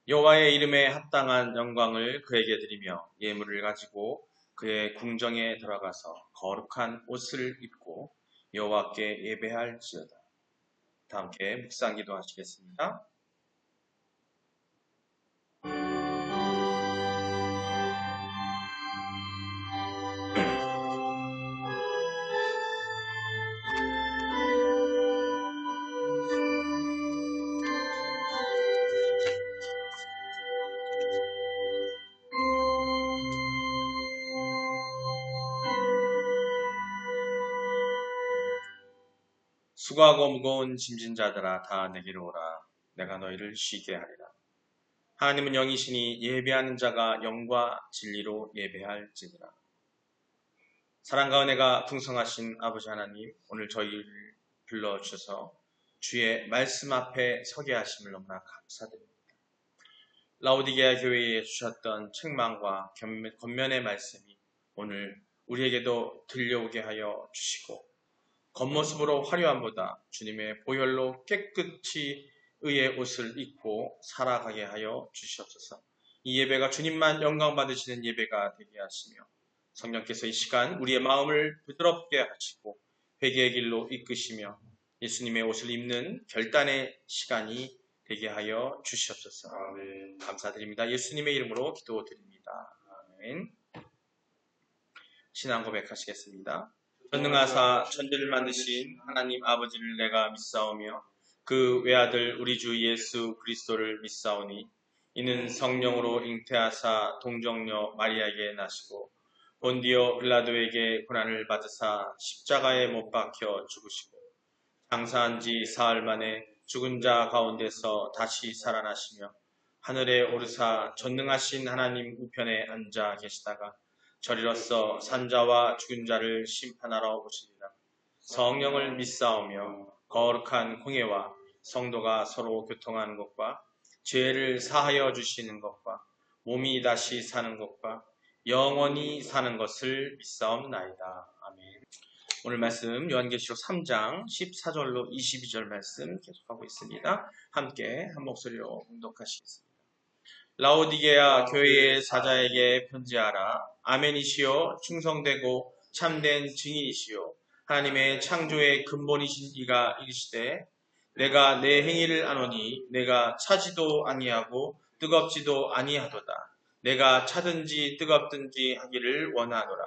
여호와의 이름에 합당한 영광을 그에게 드리며 예물을 가지고 그의 궁정에 들어가서 거룩한 옷을 입고 여호와께 예배할지어다. 다 함께 묵상 기도하시겠습니다. 수고하고 무거운 짐진 자들아 다 내게로 오라. 내가 너희를 쉬게 하리라. 하나님은 영이시니 예배하는 자가 영과 진리로 예배할지니라. 사랑과 은혜가 풍성하신 아버지 하나님, 오늘 저희를 불러주셔서 주의 말씀 앞에 서게 하심을 너무나 감사드립니다. 라오디게아 교회에 주셨던 책망과 권면의 말씀이 오늘 우리에게도 들려오게 하여 주시고, 겉모습으로 화려함보다 주님의 보혈로 깨끗이 의의 옷을 입고 살아가게 하여 주시옵소서. 이 예배가 주님만 영광 받으시는 예배가 되게 하시며, 성령께서 이 시간 우리의 마음을 부드럽게 하시고 회개의 길로 이끄시며 예수님의 옷을 입는 결단의 시간이 되게 하여 주시옵소서. 아멘. 감사드립니다. 예수님의 이름으로 기도드립니다. 아멘. 신앙 고백하시겠습니다. 전능하사 천지를 만드신 하나님 아버지를 내가 믿사오며 그 외아들 우리 주 예수 그리스도를 믿사오니 이는 성령으로 잉태하사 동정녀 마리아에게 나시고 본디오 빌라도에게 고난을 받으사 십자가에 못 박혀 죽으시고 장사한 지 사흘 만에 죽은 자 가운데서 다시 살아나시며 하늘에 오르사 전능하신 하나님 우편에 앉아 계시다가 저리로서 산자와 죽은 자를 심판하러 오시리라. 성령을 믿사오며 거룩한 공예와 성도가 서로 교통하는 것과 죄를 사하여 주시는 것과 몸이 다시 사는 것과 영원히 사는 것을 믿사옵나이다. 아멘. 오늘 말씀 요한계시록 3장 14절로 22절 말씀 계속하고 있습니다. 함께 한 목소리로 봉독하시겠습니다. 라오디게아 교회의 사자에게 편지하라. 아멘이시요 충성되고 참된 증인이시요 하나님의 창조의 근본이신 이가 이르시되 내가 내 행위를 아노니 내가 차지도 아니하고 뜨겁지도 아니하도다. 내가 차든지 뜨겁든지 하기를 원하노라.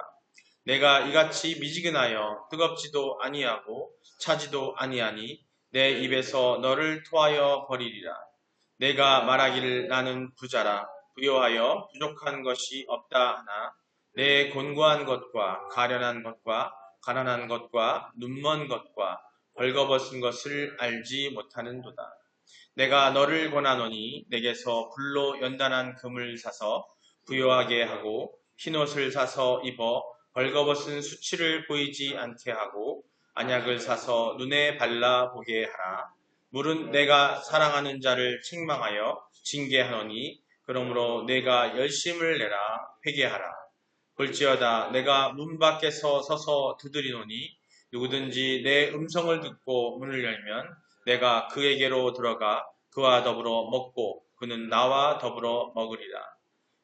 내가 이같이 미지근하여 뜨겁지도 아니하고 차지도 아니하니 내 입에서 너를 토하여 버리리라. 내가 말하기를 나는 부자라 부요하여 부족한 것이 없다 하나 내 곤고한 것과 가련한 것과 가난한 것과 눈먼 것과 벌거벗은 것을 알지 못하는도다. 내가 너를 권하노니 내게서 불로 연단한 금을 사서 부요하게 하고 흰옷을 사서 입어 벌거벗은 수치를 보이지 않게 하고 안약을 사서 눈에 발라 보게 하라. 물은 내가 사랑하는 자를 책망하여 징계하노니 그러므로 내가 열심을 내라 회개하라. 볼지어다 내가 문 밖에서 서서 두드리노니 누구든지 내 음성을 듣고 문을 열면 내가 그에게로 들어가 그와 더불어 먹고 그는 나와 더불어 먹으리라.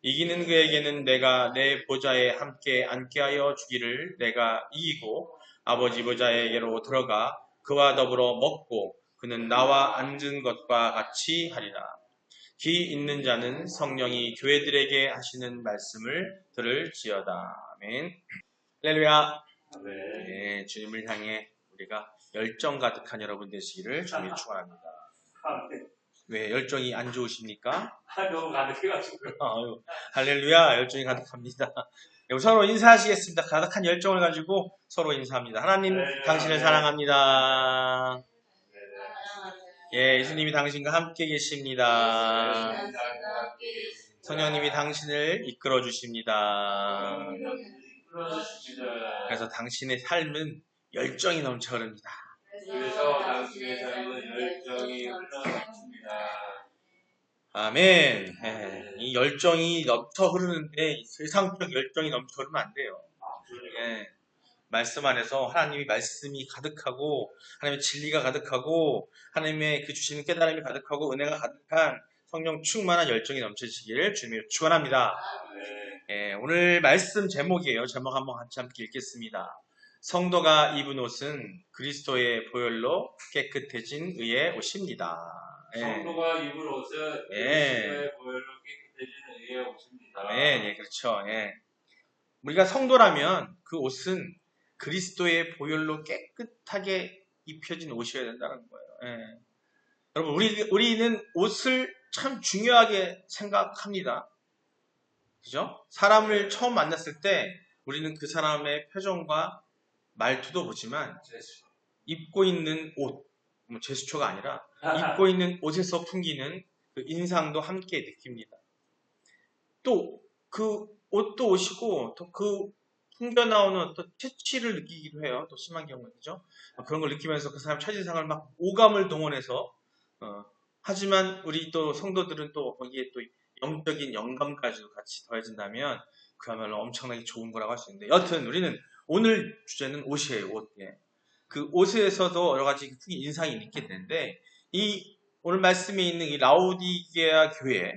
이기는 그에게는 내가 내 보좌에 함께 앉게 하여 주기를 내가 이기고 아버지 보좌에게로 들어가 그와 더불어 먹고 그는 나와 앉은 것과 같이 하리라. 귀 있는 자는 성령이 교회들에게 하시는 말씀을 들을지어다. 아멘. 할렐루야. 네, 주님을 향해 우리가 열정 가득한 여러분 되시기를 주님이 축원합니다. 왜 열정이 안 좋으십니까? 너무 가득해가지고. 할렐루야. 열정이 가득합니다. 서로 인사하시겠습니다. 가득한 열정을 가지고 서로 인사합니다. 하나님, 당신을 사랑합니다. 예, 예수님이 당신과 함께 계십니다. 성령님이 당신을 이끌어 주십니다. 그래서 당신의 삶은 열정이 넘쳐 흐릅니다. 그래서 당신의 삶은 열정이 흘러넘칩니다. 아멘. 예, 이 열정이 넘쳐 흐르는데 세상적 열정이 넘쳐 흐르면 안 돼요. 예, 말씀 안에서 하나님이 말씀이 가득하고 하나님의 진리가 가득하고 하나님의 그 주시는 깨달음이 가득하고 은혜가 가득한 성령 충만한 열정이 넘치시기를 주님으로 축원합니다. 네. 오늘 말씀 제목이에요. 제목 한번 같이 함께 읽겠습니다. 성도가 입은 옷은 그리스도의 보혈로 깨끗해진 의의 옷입니다. 성도가 입을 옷은 그리스도의 보혈로 깨끗해진 의의 옷입니다. 네, 그렇죠. 우리가 성도라면 그 옷은 그리스도의 보혈로 깨끗하게 입혀진 옷이어야 된다는 거예요. 여러분, 우리는 옷을 참 중요하게 생각합니다. 그죠? 사람을 처음 만났을 때 우리는 그 사람의 표정과 말투도 보지만 입고 있는 옷, 제스처가 아니라 입고 있는 옷에서 풍기는 그 인상도 함께 느낍니다. 또 그 옷도 옷이고 또 그 풍겨 나오는 어떤 채취를 느끼기도 해요. 또 심한 경우는 그죠? 그런 걸 느끼면서 그 사람 첫인상을 막 오감을 동원해서 하지만 우리 또 성도들은 또 거기에 또 영적인 영감까지도 같이 더해진다면 그야말로 엄청나게 좋은 거라고 할 수 있는데 여튼 우리는 오늘 주제는 옷이에요. 옷. 그 옷에서도 여러 가지 인상이 있게 되는데 이 오늘 말씀에 있는 이 라오디게아 교회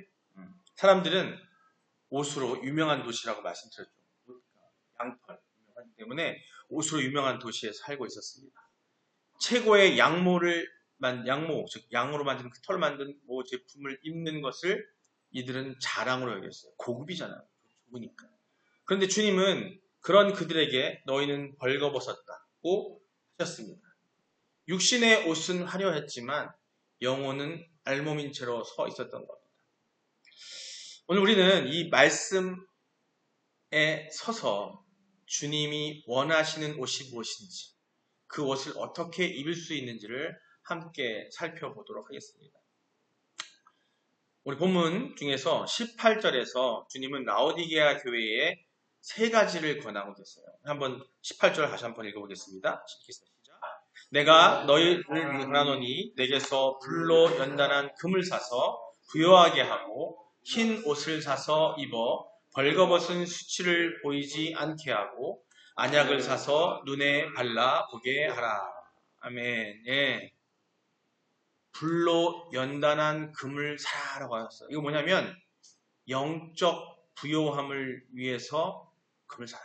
사람들은 옷으로 유명한 도시라고 말씀드렸죠. 양털 유명하기 때문에 옷으로 유명한 도시에 살고 있었습니다. 최고의 양모, 즉 양으로 만든 그 털 만든 모 제품을 입는 것을 이들은 자랑으로 여겼어요. 고급이잖아요. 좋으니까. 그런데 주님은 그런 그들에게 너희는 벌거벗었다고 하셨습니다. 육신의 옷은 화려했지만 영혼은 알몸인 채로 서 있었던 겁니다. 오늘 우리는 이 말씀에 서서 주님이 원하시는 옷이 무엇인지 그 옷을 어떻게 입을 수 있는지를 함께 살펴보도록 하겠습니다. 우리 본문 중에서 18절에서 주님은 라오디게아 교회에 세 가지를 권하고 계세요. 한번 18절 다시 한번 읽어보겠습니다. 시작. 내가 너희를 권하노니 내게서 불로 연단한 금을 사서 부요하게 하고 흰 옷을 사서 입어 벌거벗은 수치를 보이지 않게 하고 안약을 사서 눈에 발라 보게 하라. 아멘. 불로 연단한 금을 사라고 하셨어요. 이거 뭐냐면 영적 부요함을 위해서 금을 사라.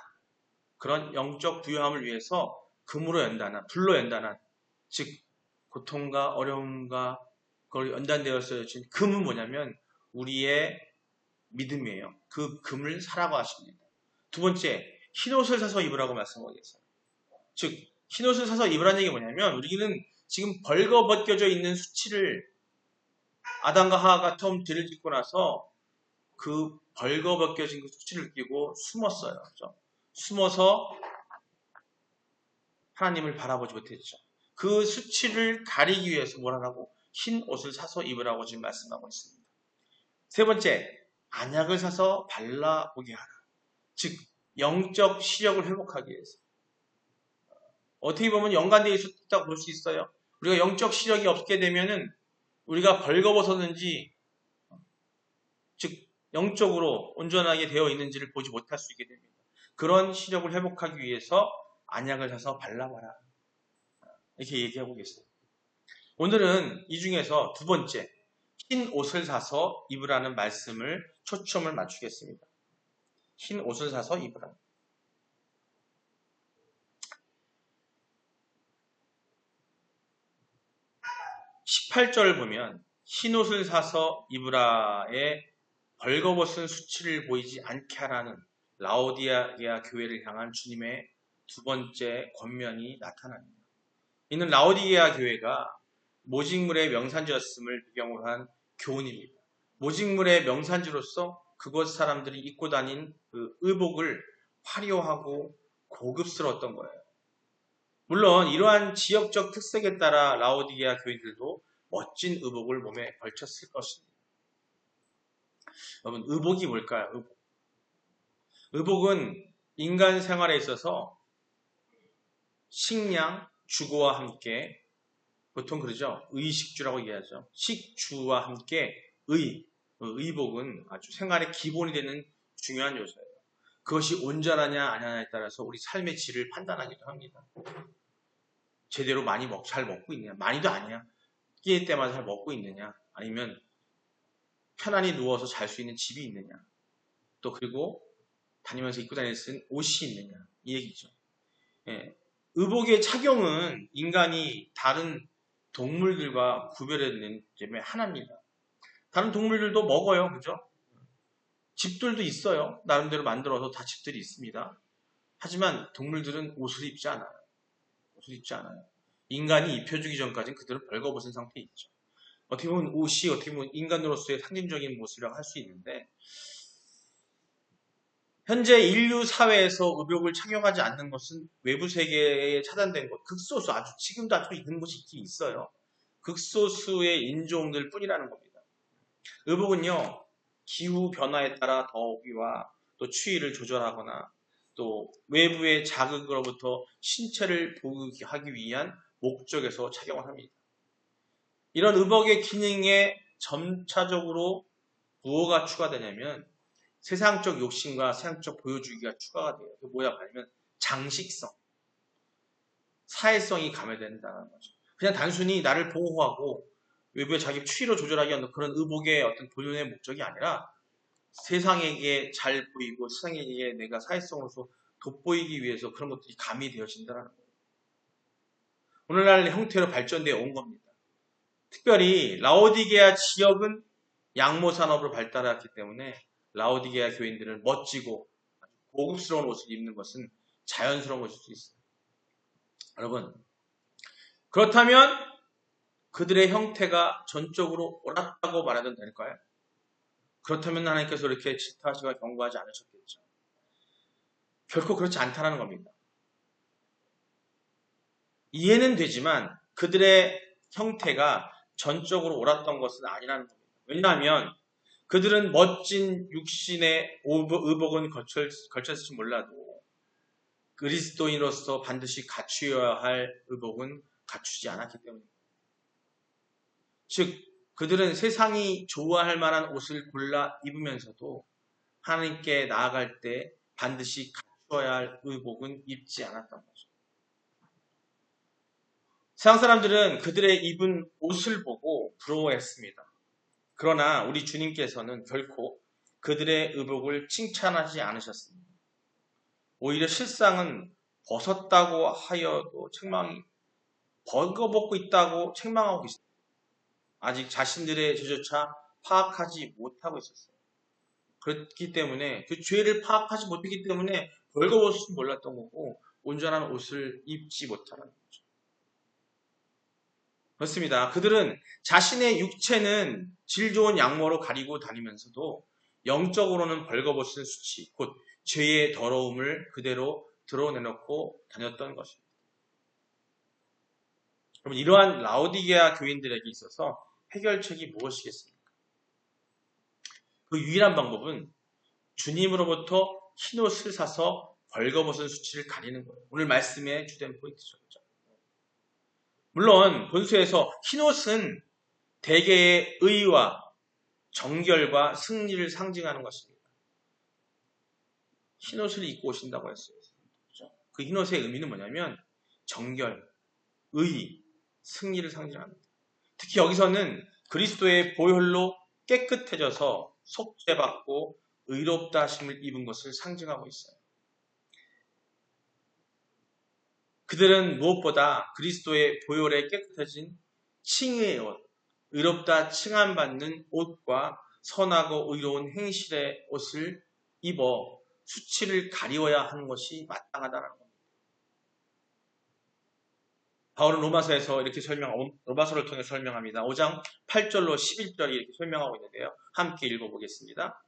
그런 영적 부요함을 위해서 금으로 연단한, 불로 연단한, 즉 고통과 어려움과 그걸 연단되었어요. 금은 뭐냐면 우리의 믿음이에요. 그 금을 사라고 하십니다. 두 번째, 흰옷을 사서 입으라고 말씀하고 계세요. 즉 흰옷을 사서 입으라는 얘기 뭐냐면 우리는 지금 벌거벗겨져 있는 수치를 아담과 하와가 처음 죄를 짓고 나서 그 벌거벗겨진 그 수치를 느끼고 숨었어요. 그렇죠? 숨어서 하나님을 바라보지 못했죠. 그 수치를 가리기 위해서 뭘 하라고? 흰 옷을 사서 입으라고 지금 말씀하고 있습니다. 세 번째, 안약을 사서 발라보게 하라. 즉 영적 시력을 회복하기 위해서. 어떻게 보면 연관되어 있었다고 볼 수 있어요. 우리가 영적 시력이 없게 되면은 우리가 벌거벗었는지, 즉 영적으로 온전하게 되어 있는지를 보지 못할 수 있게 됩니다. 그런 시력을 회복하기 위해서 안약을 사서 발라봐라. 이렇게 얘기하고 계세요. 오늘은 이 중에서 두 번째, 흰 옷을 사서 입으라는 말씀을 초점을 맞추겠습니다. 흰 옷을 사서 입으라. 18절을 보면 흰 옷을 사서 입으라에 벌거벗은 수치를 보이지 않게 하라는 라오디게아 교회를 향한 주님의 두 번째 권면이 나타납니다. 이는 라오디게아 교회가 모직물의 명산지였음을 배경으로 한 교훈입니다. 모직물의 명산지로서 그곳 사람들이 입고 다닌 그 의복을 화려하고 고급스러웠던 거예요. 물론 이러한 지역적 특색에 따라 라오디게아 교인들도 멋진 의복을 몸에 걸쳤을 것입니다. 여러분, 의복이 뭘까요? 의복은 인간 생활에 있어서 식량, 주거와 함께, 보통 그러죠. 의식주라고 얘기하죠. 식주와 함께 의복은 아주 생활의 기본이 되는 중요한 요소예요. 그것이 온전하냐 아니냐에 따라서 우리 삶의 질을 판단하기도 합니다. 제대로 잘 먹고 있느냐, 많이도 아니야. 끼니 때마다 잘 먹고 있느냐, 아니면 편안히 누워서 잘 수 있는 집이 있느냐, 또 그리고 다니면서 입고 다닐 수 있는 옷이 있느냐, 이 얘기죠. 예. 의복의 착용은 인간이 다른 동물들과 구별해내는 점에 하나입니다. 다른 동물들도 먹어요, 그죠? 집들도 있어요. 나름대로 만들어서 다 집들이 있습니다. 하지만 동물들은 옷을 입지 않아요. 옷을 입지 않아요. 인간이 입혀주기 전까지는 그들은 벌거벗은 상태에 있죠. 어떻게 보면 옷이 어떻게 보면 인간으로서의 상징적인 모습이라고 할 수 있는데, 현재 인류 사회에서 의복을 착용하지 않는 것은 외부 세계에 차단된 것, 극소수, 아주 지금도 아주 있는 곳이 있긴 있어요. 극소수의 인종들 뿐이라는 겁니다. 의복은요, 기후 변화에 따라 더위와 또 추위를 조절하거나 또 외부의 자극으로부터 신체를 보호하기 위한 목적에서 착용을 합니다. 이런 의복의 기능에 점차적으로 무엇가 추가되냐면 세상적 욕심과 세상적 보여주기가 추가가 돼요. 그게 뭐야 하면 장식성, 사회성이 가미된다는 거죠. 그냥 단순히 나를 보호하고 외부의 자기 추위로 조절하기 위한 그런 의복의 어떤 본연의 목적이 아니라 세상에게 잘 보이고 세상에게 내가 사회성으로서 돋보이기 위해서 그런 것들이 가미되어진다는 거예요. 오늘날 형태로 발전되어 온 겁니다. 특별히 라오디게아 지역은 양모 산업으로 발달했기 때문에 라오디게아 교인들은 멋지고 고급스러운 옷을 입는 것은 자연스러운 것일 수 있어요. 여러분, 그렇다면 그들의 형태가 전적으로 옳았다고 말해도 될까요? 그렇다면 하나님께서 이렇게 질타하시고 경고하지 않으셨겠죠. 결코 그렇지 않다는 겁니다. 이해는 되지만 그들의 형태가 전적으로 옳았던 것은 아니라는 겁니다. 왜냐하면 그들은 멋진 육신의 의복은 걸쳤을지 몰라도 그리스도인으로서 반드시 갖추어야 할 의복은 갖추지 않았기 때문입니다. 즉 그들은 세상이 좋아할 만한 옷을 골라 입으면서도 하나님께 나아갈 때 반드시 갖추어야 할 의복은 입지 않았던 거죠. 세상 사람들은 그들의 입은 옷을 보고 부러워했습니다. 그러나 우리 주님께서는 결코 그들의 의복을 칭찬하지 않으셨습니다. 오히려 실상은 벗었다고 하여도 벌거벗고 있다고 책망하고 있습니다. 아직 자신들의 죄조차 파악하지 못하고 있었어요. 그렇기 때문에 그 죄를 파악하지 못했기 때문에 벌거벗을 줄 몰랐던 거고 온전한 옷을 입지 못하는 거죠. 그렇습니다. 그들은 자신의 육체는 질 좋은 양모로 가리고 다니면서도 영적으로는 벌거벗은 수치, 곧 죄의 더러움을 그대로 드러내놓고 다녔던 것입니다. 여러분, 이러한 라오디게아 교인들에게 있어서 해결책이 무엇이겠습니까? 그 유일한 방법은 주님으로부터 흰옷을 사서 벌거벗은 수치를 가리는 거예요. 오늘 말씀의 주된 포인트죠. 물론 본서에서 흰옷은 대개의 의와 정결과 승리를 상징하는 것입니다. 흰옷을 입고 오신다고 했어요. 그 흰옷의 의미는 뭐냐면 정결, 의, 승리를 상징합니다. 특히 여기서는 그리스도의 보혈로 깨끗해져서 속죄받고 의롭다 하심을 입은 것을 상징하고 있어요. 그들은 무엇보다 그리스도의 보혈에 깨끗해진 칭의의 옷, 의롭다 칭함받는 옷과 선하고 의로운 행실의 옷을 입어 수치를 가리워야 하는 것이 마땅하다는 겁니다. 바울은 로마서에서 이렇게 로마서를 통해 설명합니다. 5장 8절로 11절이 이렇게 설명하고 있는데요. 함께 읽어보겠습니다.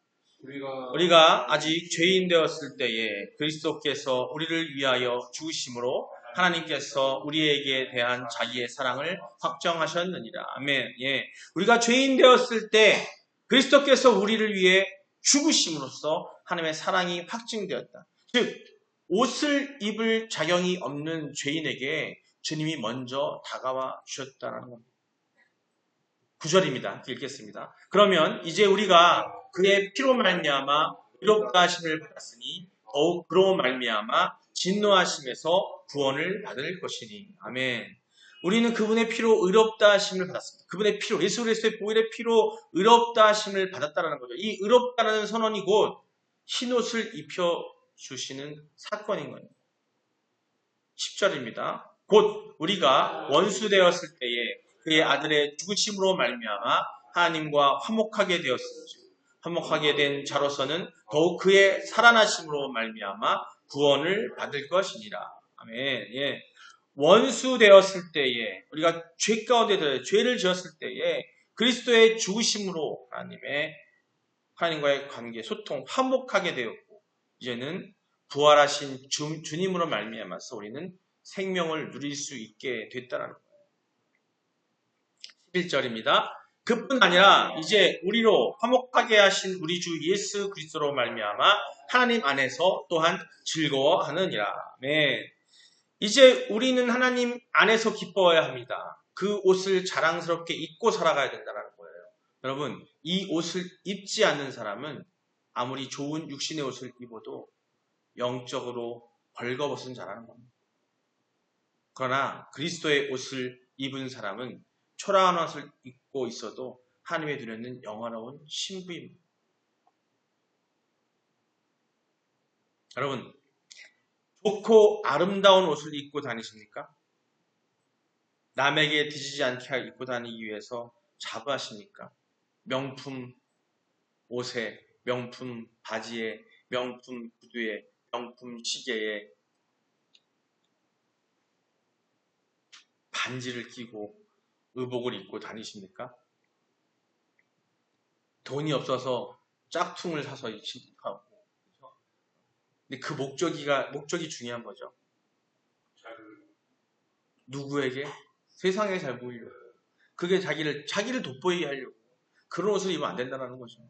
우리가 아직 죄인 되었을 때에 그리스도께서 우리를 위하여 죽으심으로 하나님께서 우리에게 대한 자기의 사랑을 확정하셨느니라. 아멘. 예. 우리가 죄인 되었을 때 그리스도께서 우리를 위해 죽으심으로써 하나님의 사랑이 확증되었다. 즉 옷을 입을 자격이 없는 죄인에게 주님이 먼저 다가와 주셨다는 겁니다. 9절입니다. 읽겠습니다. 그러면 이제 우리가 그의 피로 말미암아 의롭다 하심을 받았으니 더욱 그로 말미암아 진노하심에서 구원을 받을 것이니. 아멘. 우리는 그분의 피로 의롭다 하심을 받았습니다. 그분의 피로, 예수 그리스도의 보혈의 피로 의롭다 하심을 받았다라는 거죠. 이 의롭다라는 선언이 곧 흰옷을 입혀주시는 사건인 거예요. 10절입니다. 곧 우리가 원수 되었을 때에 그의 아들의 죽으심으로 말미암아 하나님과 화목하게 되었습니다. 화목하게 된 자로서는 더욱 그의 살아나심으로 말미암아 구원을 받을 것이니라. 아멘. 예. 원수 되었을 때에 우리가 죄 가운데 들어 죄를 지었을 때에 그리스도의 죽으심으로 하나님과의 관계, 소통, 화목하게 되었고 이제는 부활하신 주님으로 말미암아서 우리는 생명을 누릴 수 있게 됐다는 거예요. 11절입니다. 그뿐 아니라 이제 우리로 화목하게 하신 우리 주 예수 그리스도로 말미암아 하나님 안에서 또한 즐거워하느니라. 아멘. 이제 우리는 하나님 안에서 기뻐해야 합니다. 그 옷을 자랑스럽게 입고 살아가야 된다는 거예요. 여러분, 이 옷을 입지 않는 사람은 아무리 좋은 육신의 옷을 입어도 영적으로 벌거벗은 자라는 겁니다. 그러나 그리스도의 옷을 입은 사람은 초라한 옷을 입고 있어도 하나님의 눈에는 영화로운 신부입니다. 여러분, 좋고 아름다운 옷을 입고 다니십니까? 남에게 뒤지지 않게 입고 다니기 위해서 자부하십니까? 명품 옷에, 명품 바지에, 명품 구두에, 명품 시계에 반지를 끼고 의복을 입고 다니십니까? 돈이 없어서 짝퉁을 사서 입고 근데 그 목적이 중요한 거죠. 누구에게? 세상에 잘 보이려고. 그게 자기를 돋보이게 하려고. 그런 옷을 입으면 안 된다는 거죠.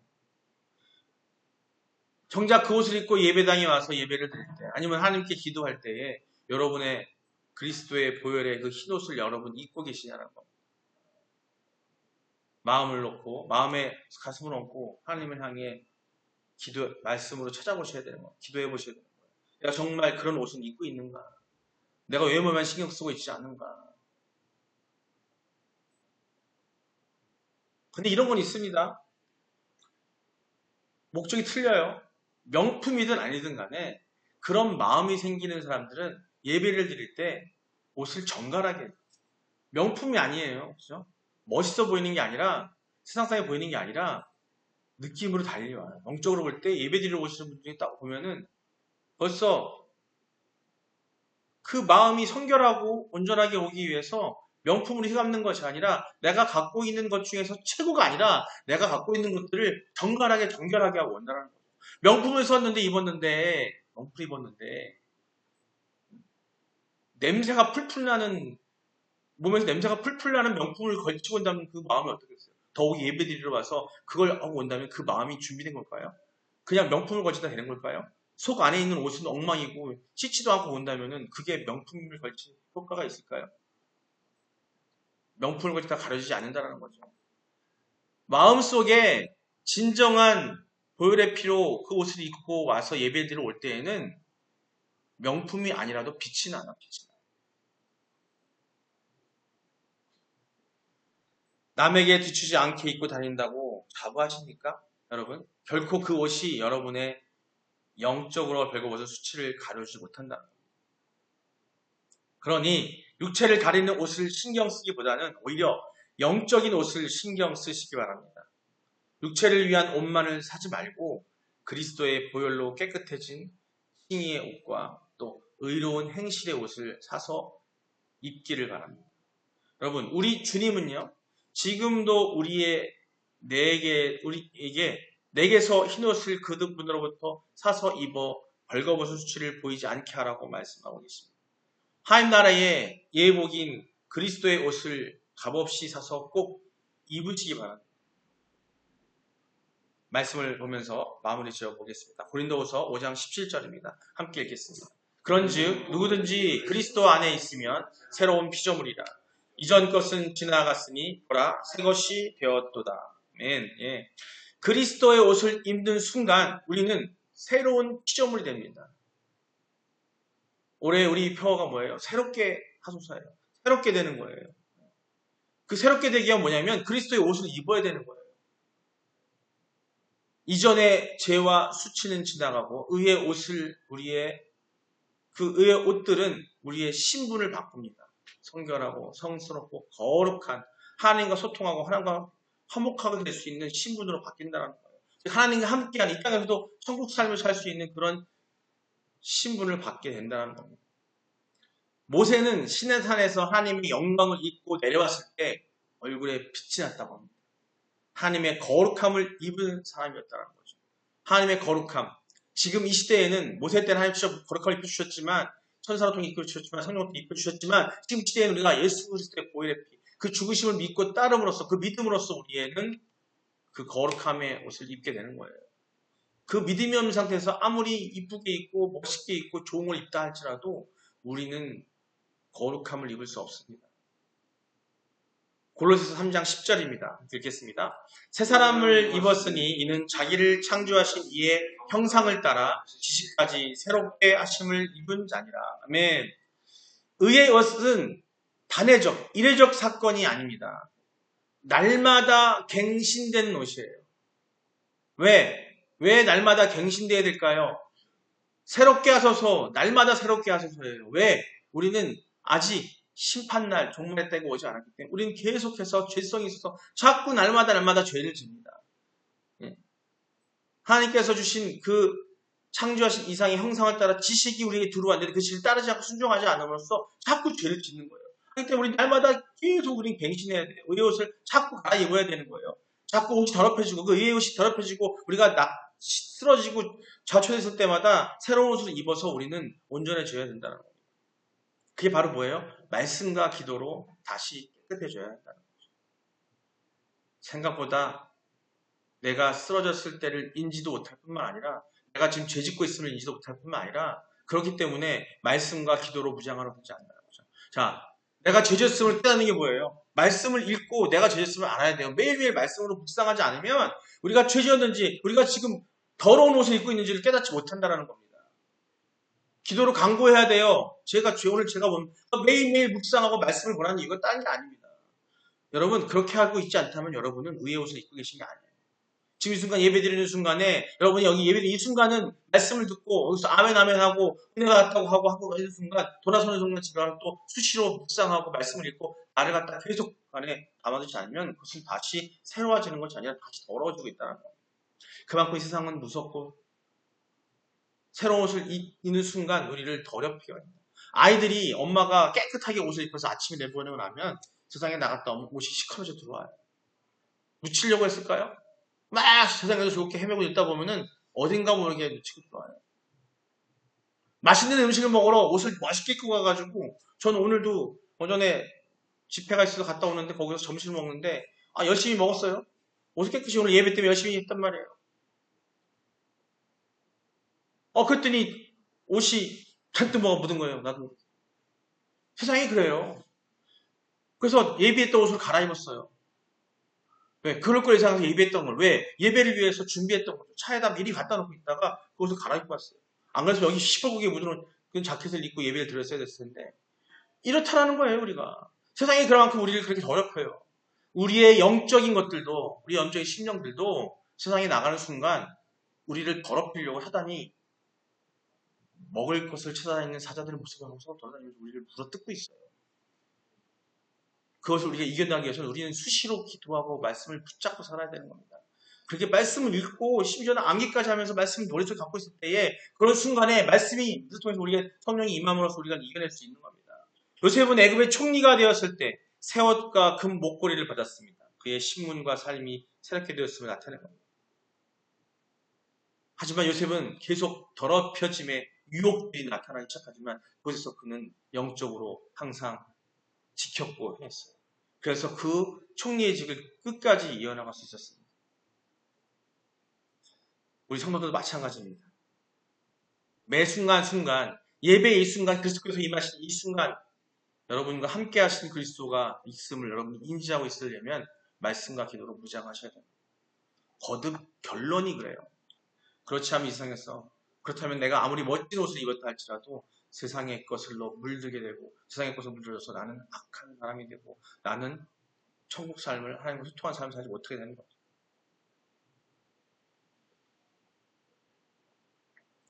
정작 그 옷을 입고 예배당에 와서 예배를 드릴 때, 아니면 하나님께 기도할 때에 여러분의 그리스도의 보혈의 그 흰 옷을 여러분 입고 계시냐는 거. 마음을 놓고, 마음에 가슴을 얹고, 하나님을 향해 말씀으로 찾아보셔야 되는 거예요. 기도해 보셔야 되는 거예요. 내가 정말 그런 옷을 입고 있는가? 내가 외모만 신경 쓰고 있지 않은가? 근데 이런 건 있습니다. 목적이 틀려요. 명품이든 아니든 간에 그런 마음이 생기는 사람들은 예배를 드릴 때 옷을 정갈하게 명품이 아니에요. 그죠? 멋있어 보이는 게 아니라 세상상에 보이는 게 아니라 느낌으로 달려와요. 영적으로 볼 때 예배 드리러 오시는 분들이 딱 보면은 벌써 그 마음이 성결하고 온전하게 오기 위해서 명품으로 휘감는 것이 아니라 내가 갖고 있는 것 중에서 최고가 아니라 내가 갖고 있는 것들을 정갈하게 정결하게 하고 온다는 거죠. 명품을 명품 입었는데 냄새가 풀풀 나는 몸에서 냄새가 풀풀 나는 명품을 걸치고 온다면 그 마음이 어떻겠어요? 더욱 예배드리러 와서 그걸 하고 온다면 그 마음이 준비된 걸까요? 그냥 명품을 걸치다 되는 걸까요? 속 안에 있는 옷은 엉망이고 씻지도 않고 온다면 그게 명품을 걸친 효과가 있을까요? 명품을 걸치다 가려지지 않는다는 거죠. 마음속에 진정한 보혈의 피로 그 옷을 입고 와서 예배드리러 올 때에는 명품이 아니라도 빛이 나요. 남에게 뒤처지 않게 입고 다닌다고 자부하십니까? 여러분, 결코 그 옷이 여러분의 영적으로 벌거벗은 수치를 가려주지 못한다. 그러니 육체를 가리는 옷을 신경 쓰기보다는 오히려 영적인 옷을 신경 쓰시기 바랍니다. 육체를 위한 옷만을 사지 말고 그리스도의 보혈로 깨끗해진 싱이의 옷과 또 의로운 행실의 옷을 사서 입기를 바랍니다. 여러분, 우리 주님은요, 지금도 내게서 흰옷을 그분으로부터 사서 입어 벌거벗은 수치를 보이지 않게 하라고 말씀하고 계십니다. 하나님 나라의 예복인 그리스도의 옷을 값없이 사서 꼭 입으시기 바랍니다. 말씀을 보면서 마무리 지어보겠습니다. 고린도후서 5장 17절입니다. 함께 읽겠습니다. 그런즉 누구든지 그리스도 안에 있으면 새로운 피조물이라. 이전 것은 지나갔으니 보라 새 것이 되었도다. 아멘. 예. 그리스도의 옷을 입는 순간 우리는 새로운 피조물이 됩니다. 올해 우리 표어가 뭐예요? 새롭게 하소서예요. 새롭게 되는 거예요. 그 새롭게 되기 위한 뭐냐면 그리스도의 옷을 입어야 되는 거예요. 이전의 죄와 수치는 지나가고 의의 옷을 그 의의 옷들은 우리의 신분을 바꿉니다. 성결하고 성스럽고 거룩한 하나님과 소통하고 하나님과 화목하게 될 수 있는 신분으로 바뀐다는 거예요. 하나님과 함께하는 이 땅에서도 천국 삶을 살 수 있는 그런 신분을 받게 된다는 겁니다. 모세는 시내산에서 하나님의 영광을 입고 내려왔을 때 얼굴에 빛이 났다고 합니다. 하나님의 거룩함을 입은 사람이었다는 거죠. 하나님의 거룩함. 지금 이 시대에는 모세 때는 하나님께서 거룩함을 입혀주셨지만 천사로 통해 입혀주셨지만 성령으로 통해 입혀주셨지만 지금 이 시대에는 우리가 예수 그리스도의 보혈의 피, 그 죽으심을 믿고 따름으로써 그 믿음으로써 우리에는 그 거룩함의 옷을 입게 되는 거예요. 그 믿음이 없는 상태에서 아무리 이쁘게 입고 멋있게 입고 좋은 걸 입다 할지라도 우리는 거룩함을 입을 수 없습니다. 골로새서 3장 10절입니다. 읽겠습니다. 새 사람을 입었으니 이는 자기를 창조하신 이의 형상을 따라 지식까지 새롭게 하심을 입은 자니라. 아멘. 의의 옷은 단회적, 이례적 사건이 아닙니다. 날마다 갱신되는 옷이에요. 왜 날마다 갱신되어야 될까요? 새롭게 하소서, 날마다 새롭게 하소서예요. 왜? 우리는 아직 심판날, 종말의 때가 오지 않았기 때문에 우리는 계속해서 죄성이 있어서 자꾸 날마다 죄를 집니다. 하나님께서 주신 그 창조하신 이상의 형상을 따라 지식이 우리에게 들어왔는데 그 지식을 따르지 않고 순종하지 않음으로써 자꾸 죄를 짓는 거예요. 그렇기 때문에 우리 날마다 계속 우리는 갱신해야 돼요. 의의 옷을 자꾸 갈아입어야 되는 거예요. 자꾸 옷이 더럽혀지고 그 의의 옷이 더럽혀지고 우리가 쓰러지고 좌초됐을 때마다 새로운 옷을 입어서 우리는 온전해져야 된다는 거예요. 그게 바로 뭐예요? 말씀과 기도로 다시 깨끗해져야 한다는 거죠. 생각보다 내가 쓰러졌을 때를 인지도 못할 뿐만 아니라 내가 지금 죄 짓고 있음을 인지도 못할 뿐만 아니라 그렇기 때문에 말씀과 기도로 무장하러 되지 않는다는 거죠. 자, 내가 죄 짓음을 깨닫는 게 뭐예요? 말씀을 읽고 내가 죄 짓음을 알아야 돼요. 매일매일 말씀으로 묵상하지 않으면 우리가 죄 지었는지 우리가 지금 더러운 옷을 입고 있는지를 깨닫지 못한다는 겁니다. 기도로 강구해야 돼요. 오늘 제가 매일매일 묵상하고 말씀을 보라는 이유가 딴 게 아닙니다. 여러분 그렇게 하고 있지 않다면 여러분은 의의 옷을 입고 계신 게 아니에요. 지금 이 순간 예배드리는 순간에 여러분이 여기 예배드리는 이 순간은 말씀을 듣고 여기서 아멘 하고 은혜가 같다고 하고 있는 순간 돌아서는 순간 집에 가서 또 수시로 묵상하고 말씀을 읽고 나를 갖다 계속 안에 담아두지 않으면 그것은 다시 새로워지는 것이 아니라 다시 더러워지고 있다는 거예요. 그만큼 이 세상은 무섭고 새로운 옷을 입는 순간 우리를 더럽혀요. 아이들이 엄마가 깨끗하게 옷을 입어서 아침에 내보내고 나면 세상에 나갔다 오면 옷이 시커매져 들어와요. 묻히려고 했을까요? 막 세상에서 좋게 헤매고 있다 보면은 어딘가 모르게 묻히고 들어와요. 맛있는 음식을 먹으러 옷을 맛있게 입고 가가지고 저는 오늘도 오전에 집회가 있어서 갔다 오는데 거기서 점심을 먹는데 열심히 먹었어요. 옷을 깨끗이 오늘 예배 때문에 열심히 했단 말이에요. 그랬더니 옷이 잔뜩 뭐가 묻은 거예요. 나도. 세상이 그래요. 그래서 예비했던 옷을 갈아입었어요. 왜? 그럴 걸 예상해서 예비했던 걸. 왜? 예배를 위해서 준비했던 걸. 차에다 미리 갖다 놓고 있다가 그 옷을 갈아입고 왔어요. 안 그래서 여기 시뻘겋게 묻은 그 자켓을 입고 예배를 드렸어야 됐을 텐데. 이렇다라는 거예요, 우리가. 세상이 그만큼 우리를 그렇게 더럽혀요. 우리의 영적인 것들도, 우리 영적인 심령들도 세상에 나가는 순간 우리를 더럽히려고 사단이 먹을 것을 찾아다니는 사자들의 모습을 하고서 돌아다니면서 우리를 물어뜯고 있어요. 그것을 우리가 이겨나가기 위해서는 우리는 수시로 기도하고 말씀을 붙잡고 살아야 되는 겁니다. 그렇게 말씀을 읽고 심지어는 암기까지 하면서 말씀을 머릿속에 갖고 있을 때에 그런 순간에 말씀이 통해서 우리가 성령이 임함으로써 우리가 이겨낼 수 있는 겁니다. 요셉은 애굽의 총리가 되었을 때 새 옷과 금 목걸이를 받았습니다. 그의 신문과 삶이 새롭게 되었음을 나타낸 겁니다. 하지만 요셉은 계속 더럽혀짐의 유혹들이 나타나기 시작하지만 그곳에서 그는 영적으로 항상 지켰고 했어요. 그래서 그 총리의 직을 끝까지 이어나갈 수 있었습니다. 우리 성도들도 마찬가지입니다. 매 순간순간 예배의 이 순간 그리스도께서 임하신 이 순간 여러분과 함께 하신 그리스도가 있음을 여러분이 인지하고 있으려면 말씀과 기도로 무장하셔야 됩니다. 거듭 결론이 그래요. 그렇지 않으면 이 세상에서 그렇다면 내가 아무리 멋진 옷을 입었다 할지라도 세상의 것을로 물들게 되고 세상의 것을 물들어서 나는 악한 사람이 되고 나는 천국 삶을 하나님과 소통한 삶을 살지 못하게 되는 거죠.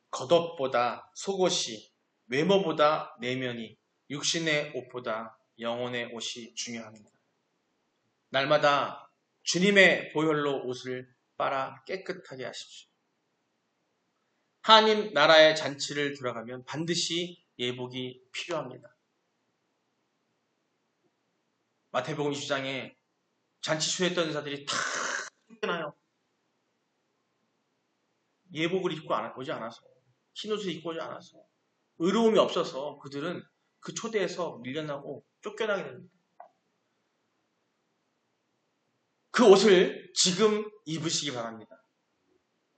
겉옷보다 속옷이, 외모보다 내면이, 육신의 옷보다 영혼의 옷이 중요합니다. 날마다 주님의 보혈로 옷을 빨아 깨끗하게 하십시오. 하나님 나라의 잔치를 들어가면 반드시 예복이 필요합니다. 마태복음 20장에 잔치 수했던 자들이 다 쫓겨나요. 예복을 입고 오지 않아서, 흰옷을 입고 오지 않아서, 의로움이 없어서 그들은 그 초대에서 밀려나고 쫓겨나게 됩니다. 그 옷을 지금 입으시기 바랍니다.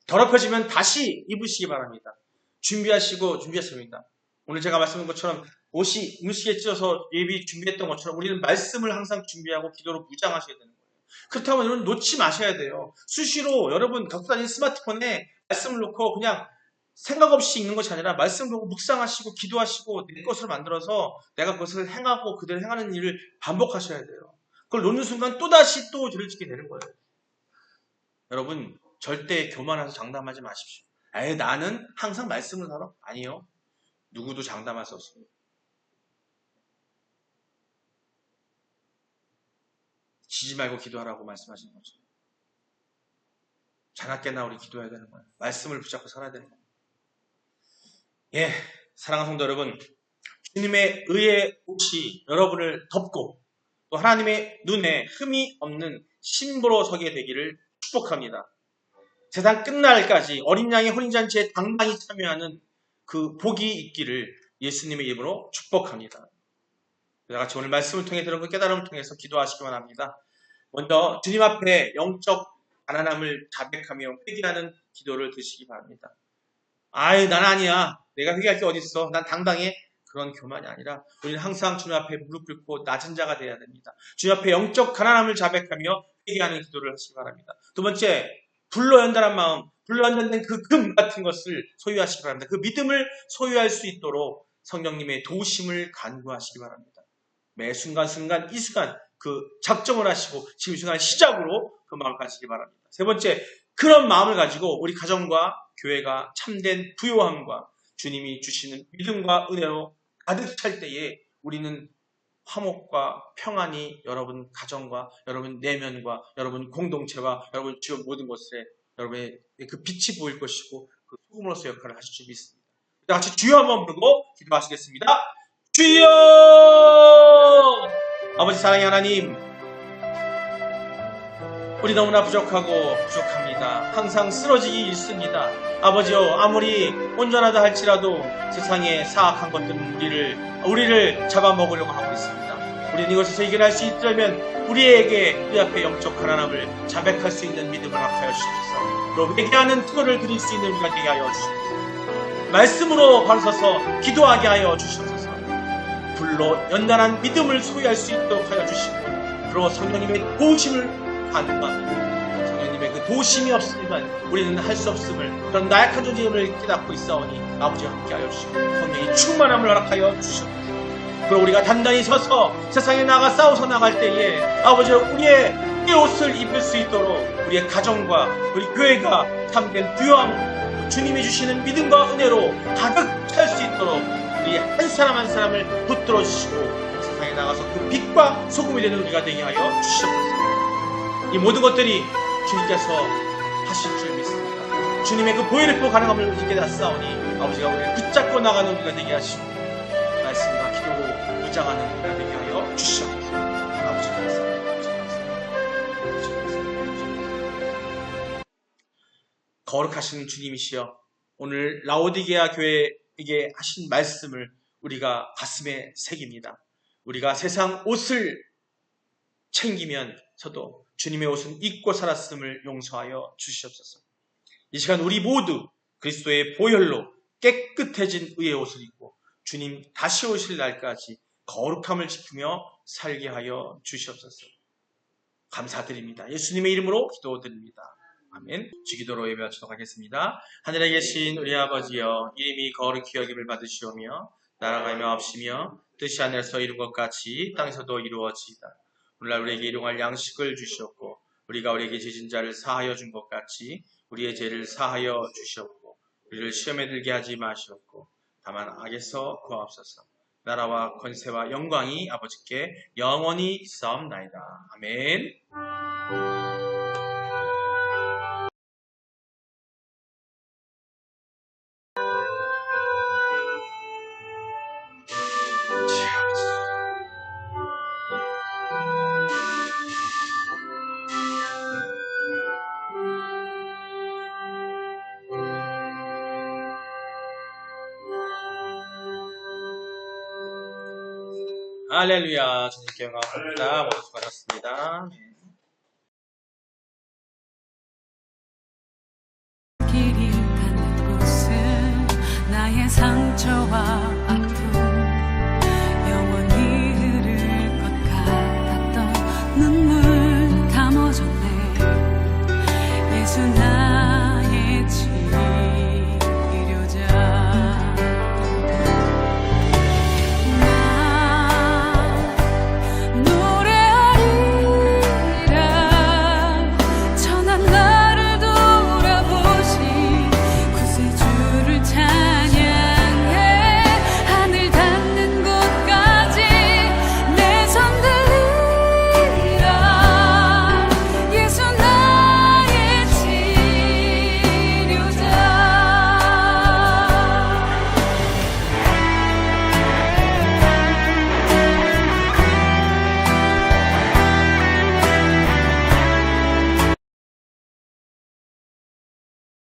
더럽혀지면 다시 입으시기 바랍니다. 준비하셨습니다. 오늘 제가 말씀한 것처럼 옷이 음식에 찢어서 예비 준비했던 것처럼 우리는 말씀을 항상 준비하고 기도로 무장하셔야 되는 거예요. 그렇다면 여러분 놓지 마셔야 돼요. 수시로 여러분 갖고 다니는 스마트폰에 말씀을 놓고 그냥 생각 없이 읽는 것이 아니라 말씀을 보고 묵상하시고 기도하시고 내 것으로 만들어서 내가 그것을 행하고 그대로 행하는 일을 반복하셔야 돼요. 그걸 놓는 순간 또다시 또 죄를 짓게 되는 거예요. 여러분 절대 교만해서 장담하지 마십시오. 나는 항상 말씀을 살아? 아니요. 누구도 장담할 수 없습니다. 지지 말고 기도하라고 말씀하시는 거죠. 자나깨나 우리 기도해야 되는 거예요. 말씀을 붙잡고 살아야 되는 거예요. 예, 사랑하는 성도 여러분, 주님의 의의 옷이 여러분을 덮고 또 하나님의 눈에 흠이 없는 신부로 서게 되기를 축복합니다. 세상 끝날까지 어린 양의 혼인잔치에 당당히 참여하는 그 복이 있기를 예수님의 이름으로 축복합니다. 우리 같이 오늘 말씀을 통해 들은 그 깨달음을 통해서 기도하시기만 합니다. 먼저 주님 앞에 영적 가난함을 자백하며 회개하는 기도를 드시기 바랍니다. 난 아니야. 내가 회개할 게 어딨어. 난 당당해. 그런 교만이 아니라 우리는 항상 주님 앞에 무릎 꿇고 낮은 자가 되어야 됩니다. 주님 앞에 영적 가난함을 자백하며 회개하는 기도를 하시기 바랍니다. 두 번째, 불로 연단한 마음, 불로 연단된 그 금 같은 것을 소유하시기 바랍니다. 그 믿음을 소유할 수 있도록 성령님의 도우심을 간구하시기 바랍니다. 매 순간순간 이 순간 그 작정을 하시고 지금 이 순간 시작으로 그 마음을 가지시기 바랍니다. 세 번째, 그런 마음을 가지고 우리 가정과 교회가 참된 부요함과 주님이 주시는 믿음과 은혜로 가득 찰 때에 우리는 화목과 평안이 여러분 가정과 여러분 내면과 여러분 공동체와 여러분 주변 모든 곳에 여러분의 그 빛이 보일 것이고 그 소금으로서 역할을 하실 줄 믿습니다. 같이 주여 한번 부르고 기도하시겠습니다. 주여! 아버지 사랑의 하나님, 우리 너무나 부족합니다. 항상 쓰러지기 일쑤입니다. 아버지여, 아무리 온전하다 할지라도 세상의 사악한 것들은 우리를 잡아먹으려고 하고 있습니다. 우리는 이것에서 이겨낼 수 있다면 우리에게 우리 앞에 영적 가난함을 자백할 수 있는 믿음을 허락하여 주시옵소서. 또 회개하는 투어를 드릴 수 있는 우리가 되게 하여 주시옵소서. 말씀으로 바로 서서 기도하게 하여 주시옵소서. 불로 연단한 믿음을 소유할 수 있도록 하여 주시고 그리고 성령님의 도우심을 간구합니다. 성령님의 그 도우심이 없으면 우리는 할 수 없음을 그런 나약한 존재임을 깨닫고 있사오니 아버지와 함께 하여 주시고 성령의 충만함을 허락하여 주시옵소서. 그리고 우리가 단단히 서서 세상에 나가 싸워서 나갈 때에 아버지와 우리의 옷을 입을 수 있도록 우리의 가정과 우리 교회가 참된 부요함 주님이 주시는 믿음과 은혜로 가득 찰 수 있도록 우리 한 사람 한 사람을 붙들어 주시고 세상에 나가서 그 빛과 소금이 되는 우리가 되게 하여 주시옵소서. 이 모든 것들이 주님께서 하실 줄 믿습니다. 주님의 그 보혈의 가능함을 우리에게 닿사오니 아버지가 우리를 붙잡고 나가는 우리가 되게 하시고 말씀과 기도로 무장하는 우리가 되게 하여 주시옵소서. 아버지 감사합니다. 거룩하신 주님이시여, 오늘 라오디게아 교회에게 하신 말씀을 우리가 가슴에 새깁니다. 우리가 세상 옷을 챙기면서도 주님의 옷은 입고 살았음을 용서하여 주시옵소서. 이 시간 우리 모두 그리스도의 보혈로 깨끗해진 의의 옷을 입고 주님 다시 오실 날까지 거룩함을 지키며 살게 하여 주시옵소서. 감사드립니다. 예수님의 이름으로 기도드립니다. 아멘. 주기도로 예배하도록 하겠습니다. 하늘에 계신 우리 아버지여, 이름이 거룩히 여김을 받으시오며 나라가 임하옵시며 뜻이 하늘에서 이룬 것 같이 땅에서도 이루어지이다. 오늘날 우리에게 일용할 양식을 주시옵고 우리가 우리에게 지진 자를 사하여 준 것 같이 우리의 죄를 사하여 주시옵고 우리를 시험에 들게 하지 마시옵고 다만 악에서 구하옵소서. 나라와 권세와 영광이 아버지께 영원히 있사옵나이다. 아멘. 할렐루야. 주님께 영광합니다. 모두 수고하셨습니다. 길이 닿는 곳은 나의 상처와